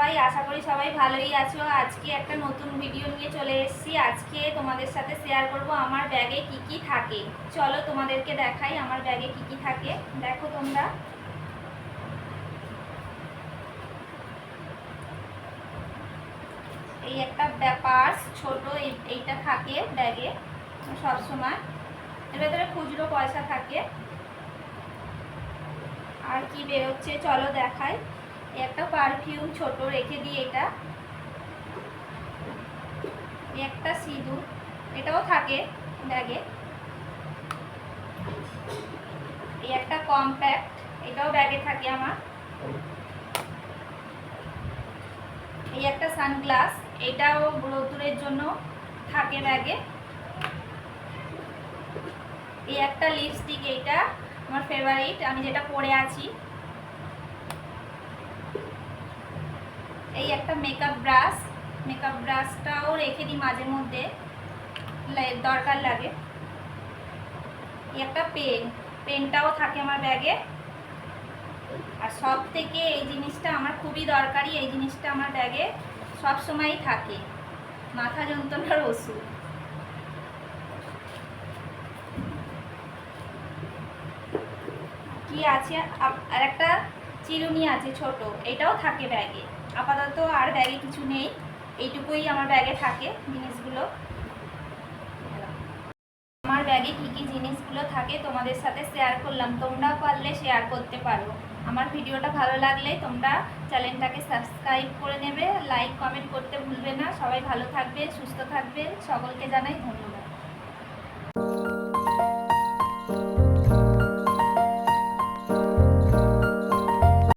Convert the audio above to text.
সবাই, আশা করি সবাই ভালোই আছো। আজকে একটা নতুন ভিডিও নিয়ে চলে এসেছি। আজকে তোমাদের সাথে শেয়ার করব আমার ব্যাগে কি কি থাকে। চলো তোমাদেরকে দেখাই আমার ব্যাগে কি কি থাকে। দেখো তোমরা, এই একটা পার্স ছোট, এইটা থাকে ব্যাগে সবসময়। এর ভেতরে খুচরো পয়সা থাকে। আর কি বেরোচ্ছে চলো দেখাই। একটা পারফিউম ছোট রেখে দিই, এটা একটা সিঁদুর, এটাও থাকে ব্যাগে। এই একটা কম্প্যাক্ট, এটাও ব্যাগে থাকে আমার। এই একটা সানগ্লাস, এটাও রোদ্দুরের জন্য থাকে ব্যাগে। এই একটা লিপস্টিক, এইটা আমার ফেভারিট, আমি যেটা পরে আছি। এই একটা মেকআপ ব্রাশ, মেকআপ ব্রাশটাও রেখে দিই মাঝে মধ্যে, দরকার লাগে। এই একটা পেন, পেনটাও থাকে আমার ব্যাগে। আর সব থেকে এই জিনিসটা আমার খুবই দরকারি, এই জিনিসটা আমার ব্যাগে সব সময়ই থাকে, মাথা যন্ত্রণার ওষুধ। কি আছে, আর একটা চিরুনি আছে ছোট, এটাও থাকে ব্যাগে। আপাতত আর ব্যাগে কিছু নেই, এইটুকুই আমার ব্যাগে থাকে জিনিসগুলো। আমার ব্যাগে কি কি জিনিসগুলো থাকে তোমাদের সাথে শেয়ার করলাম, তোমরাও পারলে শেয়ার করতে পারো। আমার ভিডিওটা ভালো লাগলে তোমরা চ্যানেলটাকে সাবস্ক্রাইব করে নেবে, লাইক কমেন্ট করতে ভুলবে না। সবাই ভালো থাকবে, সুস্থ থাকবে, সকলকে জানাই ধন্যবাদ।